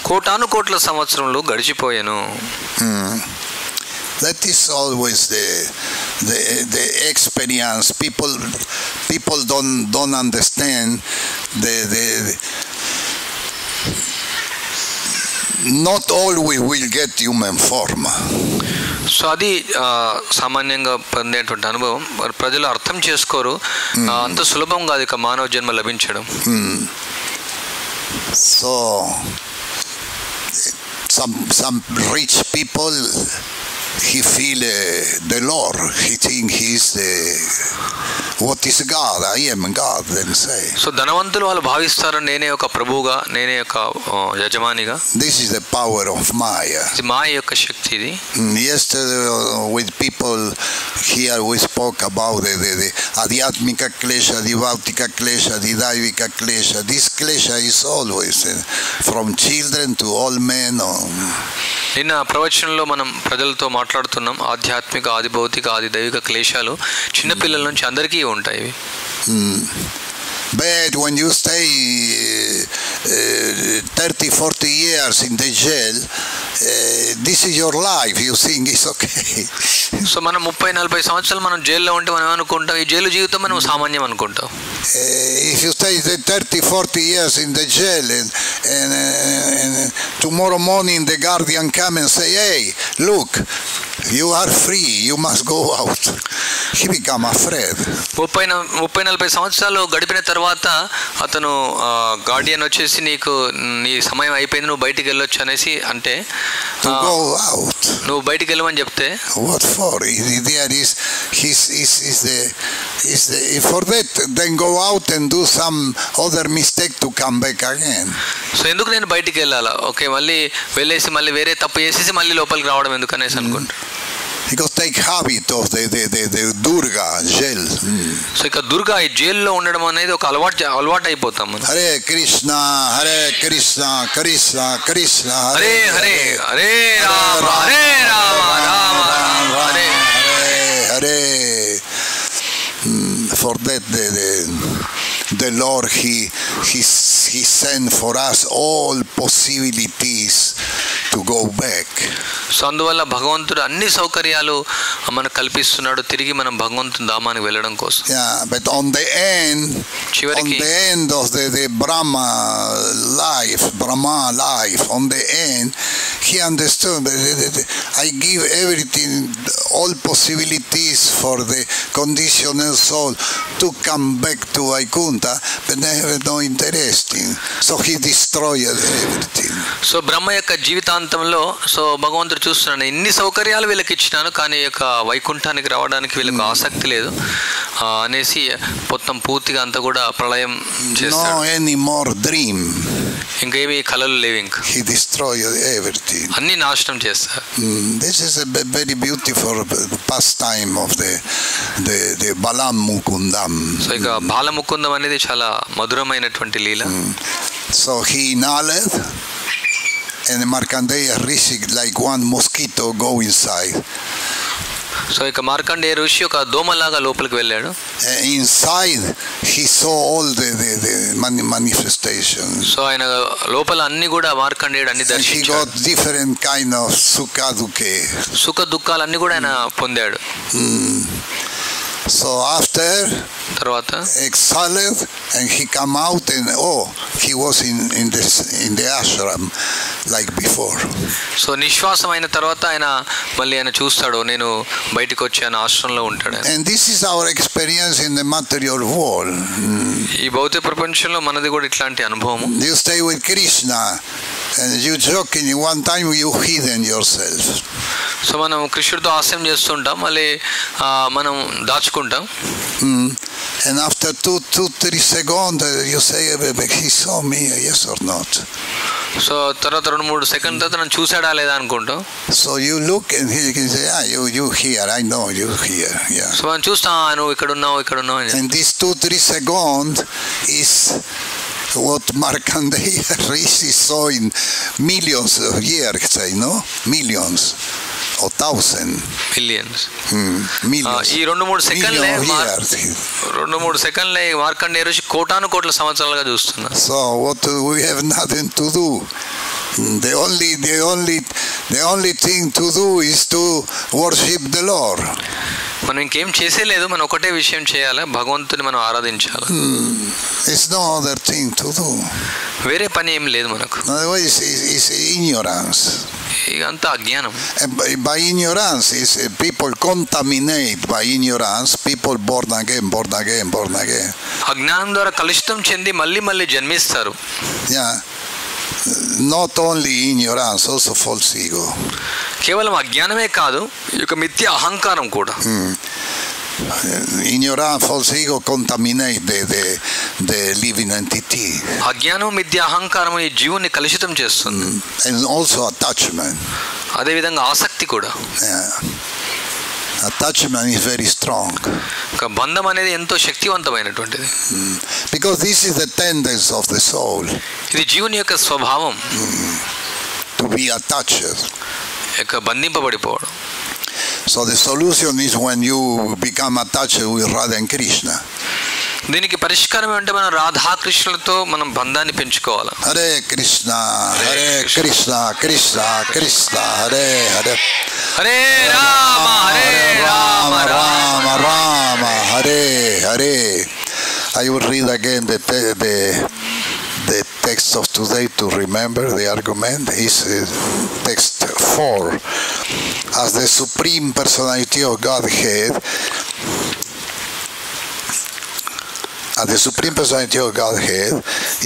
[SPEAKER 2] కోటాను కోట్ల సంవత్సరములు గడిచిపోయెను.
[SPEAKER 1] That is always the experience. People don't understand the not all we will get human form.
[SPEAKER 2] So అది సామాన్యంగా పొందేటువంటి అనుభవం. ప్రజలు అర్థం చేసుకోరు. అంత సులభం కాదు ఇక మానవ జన్మ లభించడం.
[SPEAKER 1] So some rich people he feel the Lord, he think he's what is God, I am God, then say.
[SPEAKER 2] So ధనవంతులు వాళ్ళు భావిస్తారు నేనే ఒక ప్రభువుగా, నేనే ఒక యజమానిగా.
[SPEAKER 1] This is the power of Maya.
[SPEAKER 2] ఇది మాయ యొక్క శక్తి ఇది.
[SPEAKER 1] Yesterday with people here we spoke about the adhyatmika klesha, the bhautika klesha, the daivika klesha. This klesha is always from children to old men.
[SPEAKER 2] నిన్న ప్రవచనంలో మనం ప్రజలతో మాట్లాడుతున్నాం. ఆధ్యాత్మిక, ఆది భౌతిక, ఆది దైవిక క్లేశాలు చిన్నపిల్లల నుంచి అందరికీ ఉంటాయి.
[SPEAKER 1] But when you stay 30-40 years in the jail, this is your life, you think it's okay.
[SPEAKER 2] So మనం 30-40 సంవత్సరాలు మనం జైల్లో ఉంటే మనం ఏమనుకుంటాం, ఈ జైలు జీవితం మనం సామాన్యం అనుకుంటాం.
[SPEAKER 1] If you stay 30-40 years in the jail and tomorrow morning the guardian come and say, hey, look, you are free, you must go out, he become afraid. 30-40
[SPEAKER 2] సంవత్సరాలు గడిపిన తర్వాత అతను గార్డియన్ వచ్చేసి నీకు నీ సమయం అయిపోయింది, నువ్వు బయటికి వెళ్ళొచ్చు అనేసి అంటే నువ్వు బయటికి వెళ్ళమని చెప్తే
[SPEAKER 1] what for? There is for that then go out and do some other mistake to come back again.
[SPEAKER 2] So ఎందుకు నేను బయటికి వెళ్ళాలా, ఓకే మళ్ళీ వెళ్ళేసి మళ్ళీ వేరే తప్పు చేసేసి మళ్ళీ లోపలికి రావడం ఎందుకు అనేసి అనుకుంటా.
[SPEAKER 1] Because take habit of the Durga jail.
[SPEAKER 2] So ఇక దుర్గా ఈ జైల్లో ఉండడం అనేది ఒక అలవాటు అయిపోతాం మనం.
[SPEAKER 1] Hare Krishna Krishna Krishna
[SPEAKER 2] Hare Hare Hare Rama Hare Rama Rama Rama Hare
[SPEAKER 1] Hare. For that the Lord he sent for us all possibilities to go back.
[SPEAKER 2] So అందువల్ల భగవంతుడు అన్ని సౌకర్యాలు మనకు కల్పిస్తున్నాడు తిరిగి మనం భగవంతుని ధామానికి వెళ్ళడం కోసం.
[SPEAKER 1] But on the end of the Brahma life, on the end, he understood that I give everything, all possibilities for the conditional soul to come back to Vaikuntha, but they have no interest in. So he destroyed everything.
[SPEAKER 2] So Brahma యొక్క జీవితాంతంలో so భగవంతుడు చూస్తున్నాను ఇన్ని సౌకర్యాలు వీళ్ళకి ఇచ్చినాను కానీ యొక్క వైకుంఠానికి రావడానికి వీళ్ళకి ఆసక్తి లేదు అనేసి మొత్తం పూర్తిగా అంతా కూడా ప్రళయం చేస్తాడు.
[SPEAKER 1] No any more dream.
[SPEAKER 2] ఇంకేమీ కలలు లేవు ఇంకా.
[SPEAKER 1] He destroyed everything.
[SPEAKER 2] అన్ని నాశనం చేస్తారు.
[SPEAKER 1] This is a very beautiful pastime of the Balam Mukundam.
[SPEAKER 2] So ఇక బాలముకుందం అనేది చాలా మధురమైనటువంటి లీల.
[SPEAKER 1] So he inhaled and Markandeya Rishi like one mosquito go inside.
[SPEAKER 2] So ఇక మార్కండేయ ఋషి ఒక దోమలాగా లోపలికి వెళ్ళాడు.
[SPEAKER 1] Inside he saw all the manifestations.
[SPEAKER 2] So ఆయన లోపల అన్ని కూడా మార్కండేయుడు అన్ని దర్శించాడు.
[SPEAKER 1] He got different kind of sukha dukhe.
[SPEAKER 2] సుఖ దుఃఖాలన్నీ కూడా ఆయన పొందాడు.
[SPEAKER 1] So after
[SPEAKER 2] తర్వాత
[SPEAKER 1] exhaled and he come out and he was in the ashram like before.
[SPEAKER 2] So నిశ్వాసం అయిన తర్వాత ఆయన మళ్ళీ ఆయన చూస్తాడు నేను బయటికి వచ్చాను ఆశ్రమంలో ఉంటాడు.
[SPEAKER 1] And this is our experience in the material world.
[SPEAKER 2] ఈ భౌతిక ప్రపంచంలో మనది కూడా ఇట్లాంటి అనుభవం.
[SPEAKER 1] You stay with Krishna and you joking one time you hidden yourself.
[SPEAKER 2] So మనం కృష్ణుడితో హాస్యం చేస్తుంటాం మళ్ళీ మనం దాచుకుంటాం.
[SPEAKER 1] And after 2-3 seconds you say he saw me, yes or not.
[SPEAKER 2] So తర్వాత 2-3 సెకండ్ తర్వాత నన్ను చూసాడా లేదా అనుకుంటాం.
[SPEAKER 1] So you look and he can say you here, I know you here. Yeah.
[SPEAKER 2] So మనం చూస్తాం నువ్వు ఇక్కడ ఉన్నావు.
[SPEAKER 1] And these 2-3 seconds is what Markandeya Rishi saw in millions of years, millions or thousand.
[SPEAKER 2] Millions.
[SPEAKER 1] Millions.
[SPEAKER 2] ఈ 2-3 సెకండ్లే మార్కండేయ ఋషి కోటాను కోట్ల సంవత్సరాలుగా చూస్తున్నారు.
[SPEAKER 1] So what we have nothing to do. The only thing to do is to worship the Lord.
[SPEAKER 2] మనం ఇంకేం చేసేలేదు మనం ఒకటే విషయం చేయాలి భగవంతుని మనం ఆరాధించాలి.
[SPEAKER 1] It's no other thing to do.
[SPEAKER 2] వేరే పని ఏం లేదు మనకు.
[SPEAKER 1] Otherwise is ignorance.
[SPEAKER 2] ఇదంతా అజ్ఞానం.
[SPEAKER 1] By ignorance is people contaminate by ignorance people born again.
[SPEAKER 2] అజ్ఞానం ద్వారా కలుషితం చెంది మళ్ళీ జన్మిస్తారు.
[SPEAKER 1] Yeah. Not only ignorance, also false ego.
[SPEAKER 2] కేవలం అజ్ఞానమే కాదు ఈ యొక్క మిథ్య అహంకారం కూడా.
[SPEAKER 1] Ignorance, false ego contaminate the living entity.
[SPEAKER 2] అజ్ఞానం మిథ్య అహంకారం ఈ జీవుని కలుషితం చేస్తుంది.
[SPEAKER 1] And also attachment.
[SPEAKER 2] అదే విధంగా ఆసక్తి కూడా.
[SPEAKER 1] Attachment is very strong.
[SPEAKER 2] బంధం అనేది ఎంతో శక్తివంతమైనటువంటిది.
[SPEAKER 1] Because this is the tendency of the soul.
[SPEAKER 2] ఇది జీవుని యొక్క స్వభావం.
[SPEAKER 1] To be attached.
[SPEAKER 2] బంధింపబడిపోవడం.
[SPEAKER 1] So the solution is when you become attached with Radha and Krishna.
[SPEAKER 2] దీనికి పరిష్కారం అంటే మనం రాధాకృష్ణులతో మనం బంధాన్ని పెంచుకోవాలి.
[SPEAKER 1] Hare Krishna Hare Krishna Krishna Krishna Hare Hare
[SPEAKER 2] Hare Rama Rama
[SPEAKER 1] Rama Hare Hare. I will read again the text of today to remember the argument is text 4. As the Supreme Personality of Godhead,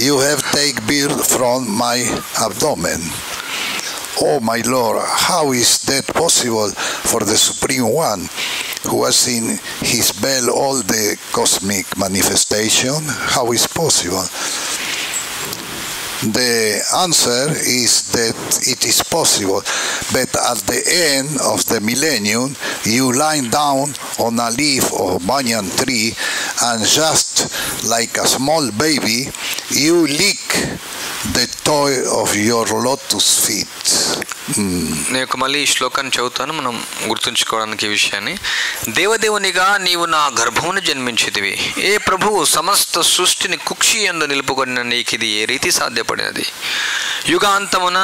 [SPEAKER 1] you have taken birth from my abdomen. Oh my Lord, how is that possible for the Supreme One, who has in his bell all the cosmic manifestation? How is possible? The answer is that it is possible, but at the end of the millennium, you lie down on a leaf of banyan tree, and just like a small baby, you lick the toe of your lotus feet.
[SPEAKER 2] నేను మళ్ళీ ఈ శ్లోకాన్ని చదువుతాను, మనం గుర్తుంచుకోవడానికి ఈ విషయాన్ని. దేవదేవునిగా నీవు నా గర్భమును జన్మించితివి. ఏ ప్రభువు సమస్త సృష్టిని కుక్షి యందు నిలుపుకొనిన నీకిది ఏ రీతి సాధ్యపడినది? యుగాంతమున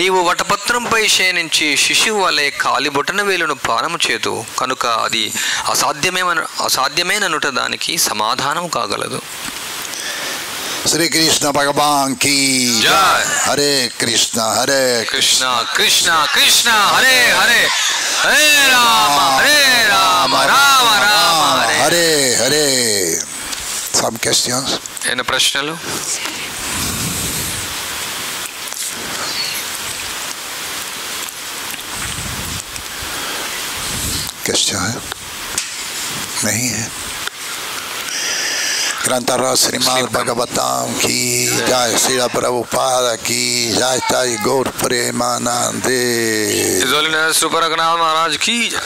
[SPEAKER 2] నీవు వటపత్రంపై శయనించి శిశువు వలె కాలిబొటన వేలును పానము చేతు కనుక అది అసాధ్యమేననుట దానికి సమాధానం కాగలదు.
[SPEAKER 1] Sri Krishna Bhagavan ki jai. Hare Krishna
[SPEAKER 2] Krishna Krishna Krishna Hare Hare Hare Rama Rama Rama
[SPEAKER 1] Hare Hare. Some questions?
[SPEAKER 2] ఏమైనా ప్రశ్నలు?
[SPEAKER 1] Question है? नहीं है. ग्रंथराज श्रीमद् भागवतम की जय, श्री प्रभुपाद की जय, जय गौर प्रेमानंदे।
[SPEAKER 2] His Holiness Rupa Raghunatha Maharaj की जय।